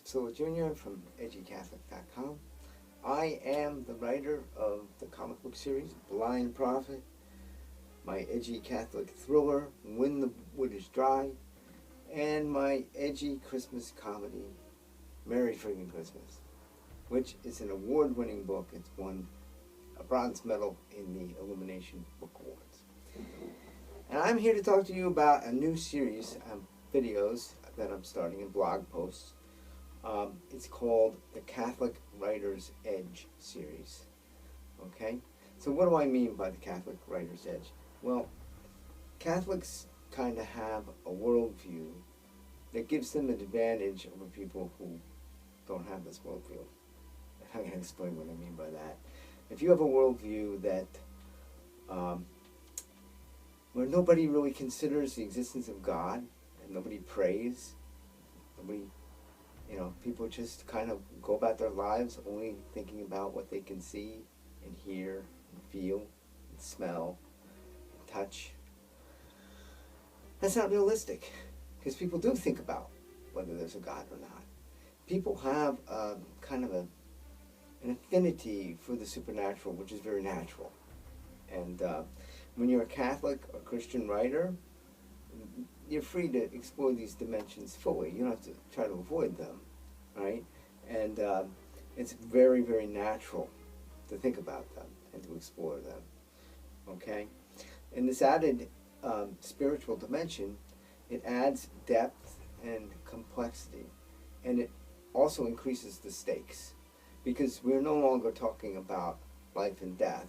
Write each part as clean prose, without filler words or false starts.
Priscilla Jr. from edgycatholic.com. I am the writer of the comic book series Blind Prophet, my edgy Catholic thriller When the Wood is Dry, and my edgy Christmas comedy Merry Friggin' Christmas, which is an award-winning book. It's won a bronze medal in the Illumination Book Awards. And I'm here to talk to you about a new series of videos that I'm starting in blog posts. It's called the Catholic Writer's Edge series. Okay? So what do I mean by the Catholic Writer's Edge? Well, Catholics kind of have a worldview that gives them an advantage over people who don't have this worldview. I'm going to explain what I mean by that. If you have a worldview that where nobody really considers the existence of God, and nobody prays, nobody, people just kind of go about their lives only thinking about what they can see and hear and feel and smell and touch. That's not realistic, because people do think about whether there's a God or not. People have kind of an affinity for the supernatural, which is very natural. And when you're a Catholic or Christian writer, you're free to explore these dimensions fully. You don't have to try to avoid them, right? And it's very, very natural to think about them and to explore them, okay? In this added spiritual dimension, it adds depth and complexity, and it also increases the stakes, because we're no longer talking about life and death.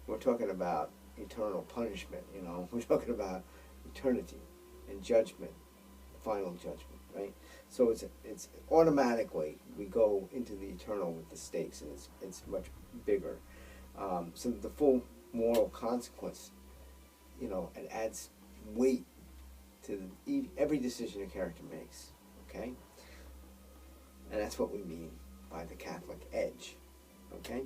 We're talking about eternal punishment, We're talking about eternity and judgment, final judgment, right? So it's automatically we go into the eternal with the stakes, and it's much bigger. So the full moral consequence, it adds weight to every decision a character makes, okay? And that's what we mean by the Catholic edge, okay?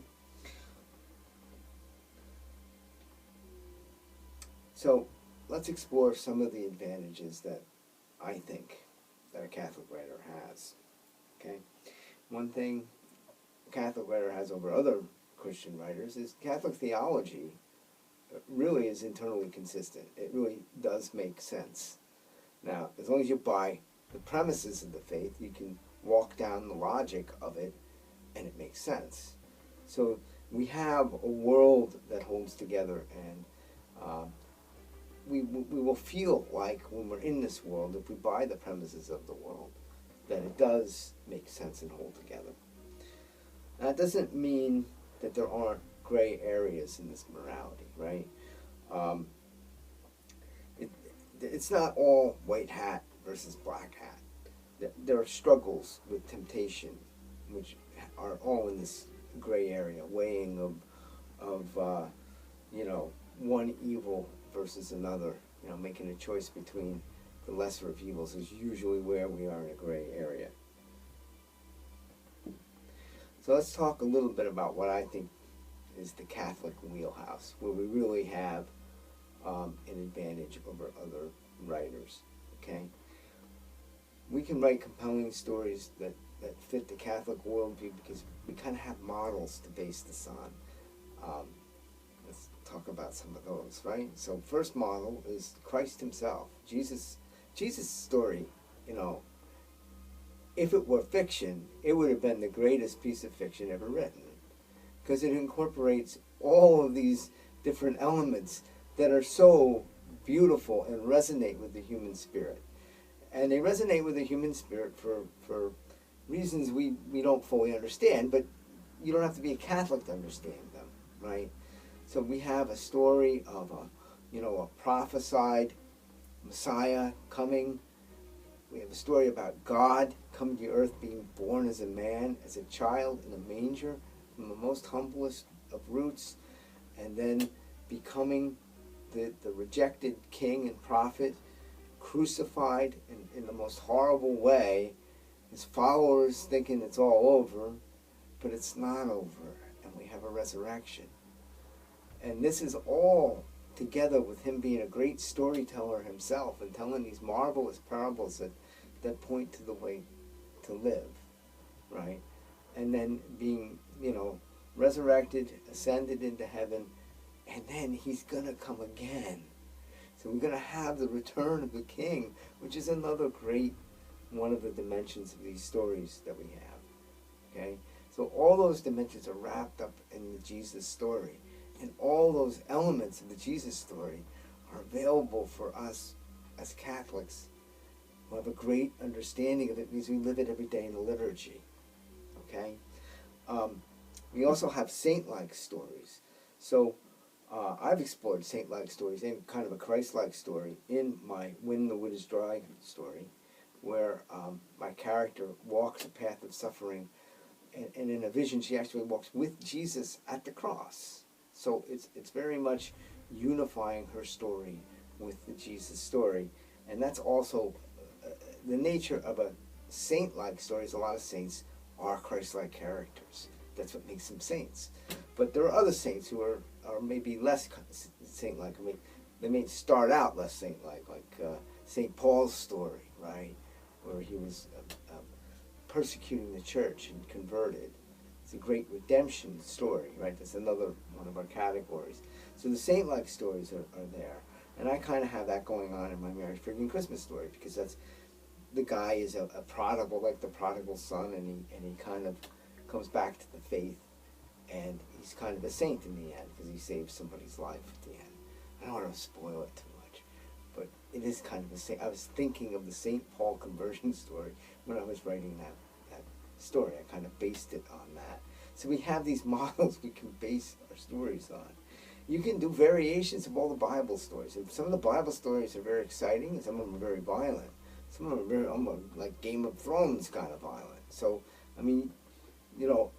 So let's explore some of the advantages that I think that a Catholic writer has, okay? One thing a Catholic writer has over other Christian writers is Catholic theology really is internally consistent. It really does make sense. Now, as long as you buy the premises of the faith, you can walk down the logic of it, and it makes sense. So we have a world that holds together, and we will feel like when we're in this world, if we buy the premises of the world, that it does make sense and hold together. That doesn't mean that there aren't gray areas in this morality, right? It's not all white hat versus black hat. There are struggles with temptation, which are all in this gray area, weighing of one evil versus another, making a choice between the lesser of evils is usually where we are in a gray area. So let's talk a little bit about what I think is the Catholic wheelhouse, where we really have an advantage over other writers, okay? We can write compelling stories that fit the Catholic worldview because we kind of have models to base this on. Let's talk about some of those, right? So first model is Christ himself. Jesus' story, if it were fiction, it would have been the greatest piece of fiction ever written, because it incorporates all of these different elements that are so beautiful and resonate with the human spirit. And they resonate with the human spirit for reasons we don't fully understand, but you don't have to be a Catholic to understand them, right? So we have a story of a prophesied Messiah coming. We have a story about God coming to earth, being born as a man, as a child in a manger, from the most humblest of roots, and then becoming the rejected king and prophet, crucified in the most horrible way, his followers thinking it's all over, but it's not over, and we have a resurrection. And this is all together with him being a great storyteller himself and telling these marvelous parables that point to the way to live. right? And then being, resurrected, ascended into heaven, and then he's going to come again. So we're going to have the return of the king, which is another great one of the dimensions of these stories that we have. Okay? So all those dimensions are wrapped up in the Jesus story. And all those elements of the Jesus story are available for us as Catholics who have a great understanding of it because we live it every day in the liturgy. Okay? We also have saint-like stories. So I've explored saint-like stories and kind of a Christ-like story in my When the Wood is Dry story, where my character walks a path of suffering, and in a vision she actually walks with Jesus at the cross. So it's very much unifying her story with the Jesus story, and that's also the nature of a saint-like story. Is a lot of saints are Christ-like characters. That's what makes them saints. But there are other saints who are maybe less saint-like. I mean, they may start out less saint-like, like St. Paul's story, right, where he was persecuting the church and converted. It's a great redemption story, right? That's another one of our categories. So the saint-like stories are there. And I kind of have that going on in my Mary Friggin Christmas story, because that's, the guy is a prodigal, like the prodigal son, and he kind of comes back to the faith, and he's kind of a saint in the end because he saves somebody's life at the end. I don't want to spoil it too much, but it is kind of a saint. I was thinking of the St. Paul conversion story when I was writing that story. I kind of based it on that. So we have these models we can base our stories on. You can do variations of all the Bible stories. And some of the Bible stories are very exciting, and some of them are very violent. Some of them are very, like Game of Thrones kind of violent. So, I mean,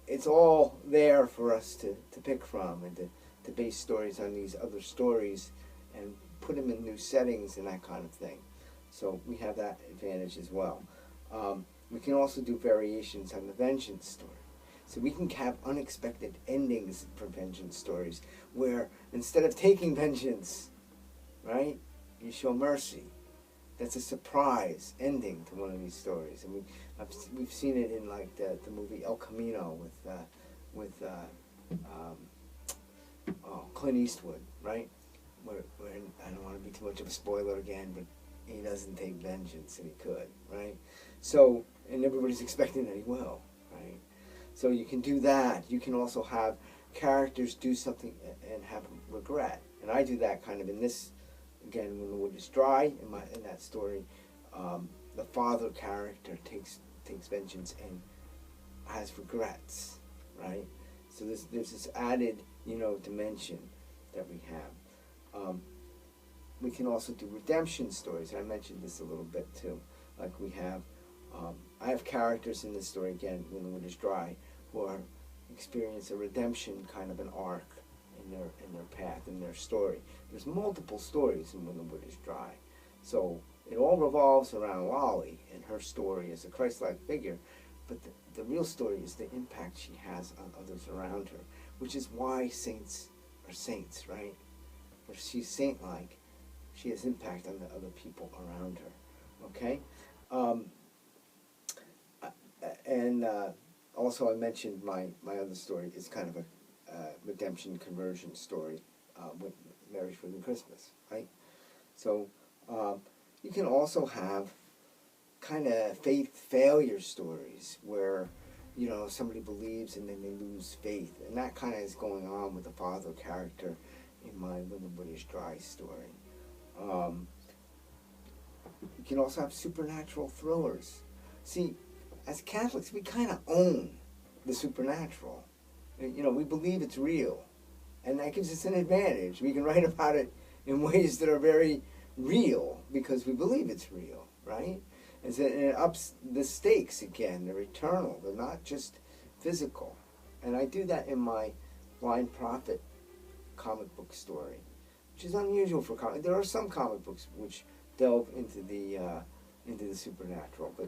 it's all there for us to pick from, and to base stories on these other stories and put them in new settings and that kind of thing. So we have that advantage as well. We can also do variations on the vengeance story. So we can have unexpected endings for vengeance stories, where instead of taking vengeance, right, you show mercy. That's a surprise ending to one of these stories, and we've seen it in like the movie El Camino with Clint Eastwood, right? Where I don't want to be too much of a spoiler again, but he doesn't take vengeance, and he could, right? So, and everybody's expecting that he will, right? So you can do that. You can also have characters do something and have regret, and I do that kind of in this. Again, When the Wood is Dry, in that story, the father character takes vengeance and has regrets, right? So there's this added, dimension that we have. We can also do redemption stories. I mentioned this a little bit too. Like we have, I have characters in this story, again, When the Wood is Dry, who experience a redemption kind of an arc in their path, in their story. There's multiple stories in When the Wood is Dry. So it all revolves around Lolly and her story as a Christ-like figure, but the real story is the impact she has on others around her, which is why saints are saints, right? If she's saint-like, she has impact on the other people around her, okay? And also I mentioned my other story is kind of a redemption conversion story with Mary Friggin Christmas, right? So you can also have kind of faith failure stories where somebody believes and then they lose faith, and that kind of is going on with the father character in my When the Wood is Dry story. You can also have supernatural thrillers. See, as Catholics, we kind of own the supernatural. We believe it's real, and that gives us an advantage. We can write about it in ways that are very real because we believe it's real, right? And it ups the stakes again. They're eternal. They're not just physical. And I do that in my Blind Prophet comic book story, which is unusual for comic. There are some comic books which delve into the supernatural, but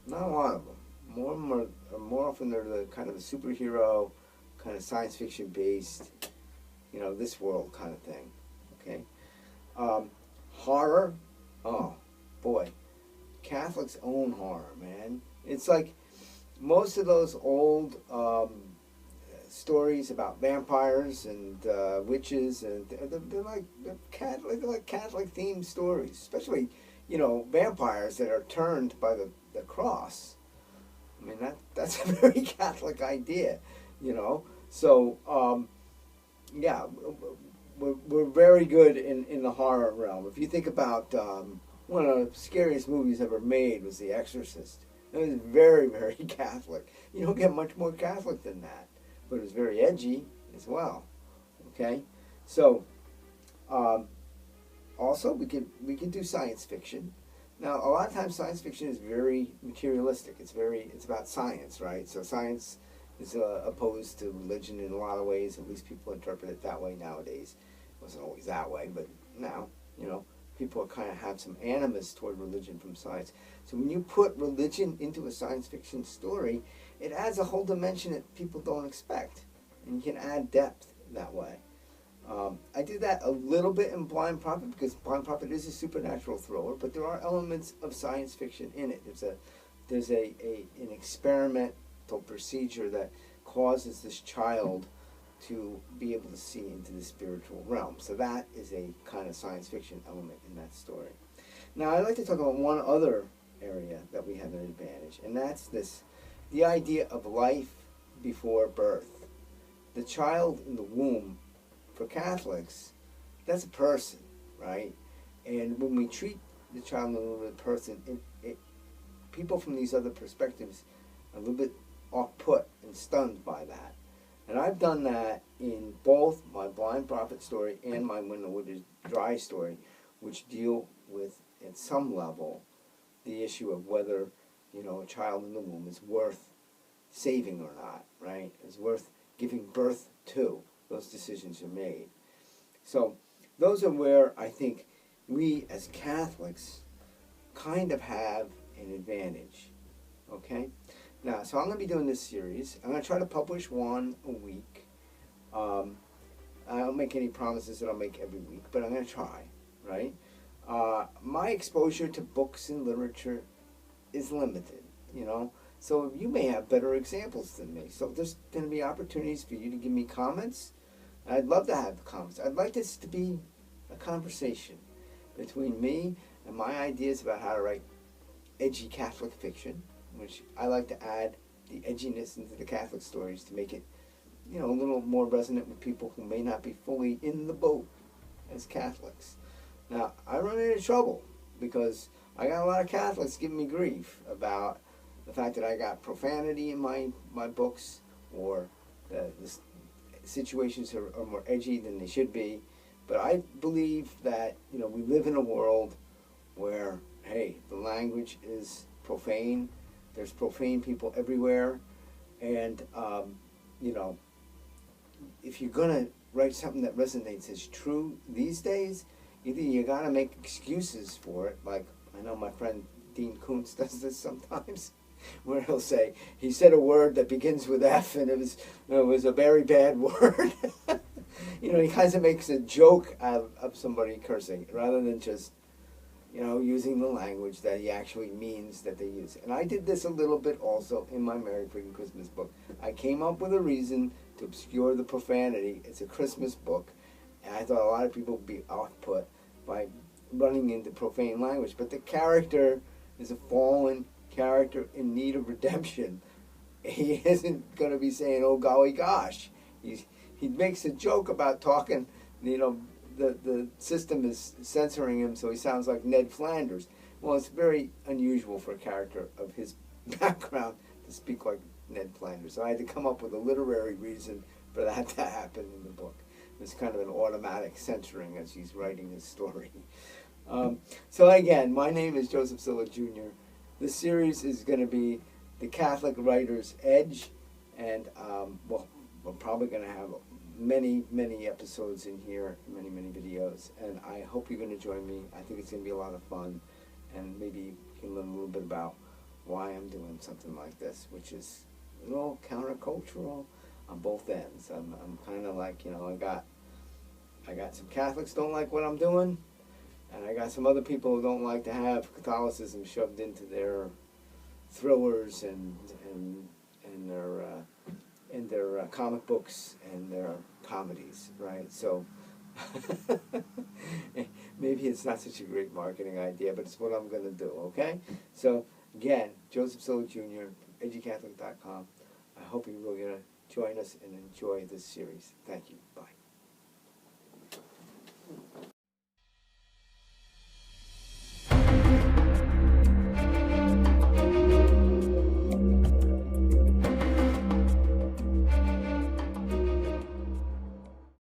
not a lot of them. More often they're the kind of a superhero, kind of science fiction based, this world kind of thing. Okay, horror. Oh boy, Catholics own horror, man. It's like most of those old stories about vampires and witches, and they're like Catholic themed stories, especially vampires that are turned by the cross. I mean that's a very Catholic idea, you know. So yeah, we're very good in the horror realm. If you think about one of the scariest movies ever made was The Exorcist. It was very, very Catholic. You don't get much more Catholic than that. But it was very edgy as well. Okay? So, also we can do science fiction. Now, a lot of times science fiction is very materialistic. It's about science, right? So science is opposed to religion in a lot of ways. At least people interpret it that way nowadays. It wasn't always that way, but now, people kind of have some animus toward religion from science. So when you put religion into a science fiction story, it adds a whole dimension that people don't expect. And you can add depth that way. I do that a little bit in Blind Prophet because Blind Prophet is a supernatural thriller, but there are elements of science fiction in it. There's an experimental procedure that causes this child to be able to see into the spiritual realm. So that is a kind of science fiction element in that story. Now I'd like to talk about one other area that we have an advantage, and that's the idea of life before birth. The child in the womb, for Catholics, that's a person, right? And when we treat the child in the womb as a person, people from these other perspectives are a little bit off-put and stunned by that. And I've done that in both my Blind Prophet story and my When the Wood is Dry story, which deal with, at some level, the issue of whether, a child in the womb is worth saving or not, right? Is worth giving birth to. Those decisions are made. So those are where I think we as Catholics kind of have an advantage, okay? Now, so I'm going to be doing this series. I'm going to try to publish one a week. I don't make any promises that I'll make every week, but I'm going to try, right? My exposure to books and literature is limited, so you may have better examples than me. So there's going to be opportunities for you to give me comments. I'd love to have comments. I'd like this to be a conversation between me and my ideas about how to write edgy Catholic fiction, which I like to add the edginess into the Catholic stories to make it, a little more resonant with people who may not be fully in the boat as Catholics. Now, I run into trouble because I got a lot of Catholics giving me grief about the fact that I got profanity in my books, or the situations are more edgy than they should be. But I believe that, we live in a world where, hey, the language is profane. There's profane people everywhere. And, if you're going to write something that resonates as true these days, either you got to make excuses for it, like I know my friend Dean Koontz does this sometimes, where he'll say, he said a word that begins with F and it was a very bad word. He kind of makes a joke out of somebody cursing rather than just, using the language that he actually means that they use. And I did this a little bit also in my Merry Freaking Christmas book. I came up with a reason to obscure the profanity. It's a Christmas book, and I thought a lot of people would be off-put by running into profane language. But the character is a fallen character in need of redemption. He isn't going to be saying, oh golly gosh. He makes a joke about talking, the system is censoring him so he sounds like Ned Flanders. Well, it's very unusual for a character of his background to speak like Ned Flanders. So I had to come up with a literary reason for that to happen in the book. It's kind of an automatic censoring as he's writing his story. So again, my name is Joseph Silla Jr. This series is going to be The Catholic Writer's Edge, and we're probably going to have many, many episodes in here, many, many videos, and I hope you're going to join me. I think it's going to be a lot of fun, and maybe you can learn a little bit about why I'm doing something like this, which is a little countercultural on both ends. I'm kind of like, I got some Catholics don't like what I'm doing, and I got some other people who don't like to have Catholicism shoved into their thrillers and their comic books and their comedies, right? So maybe it's not such a great marketing idea, but it's what I'm going to do, okay? So again, Joseph Silla Jr., educatholic.com. I hope you're really going to join us and enjoy this series. Thank you. Bye.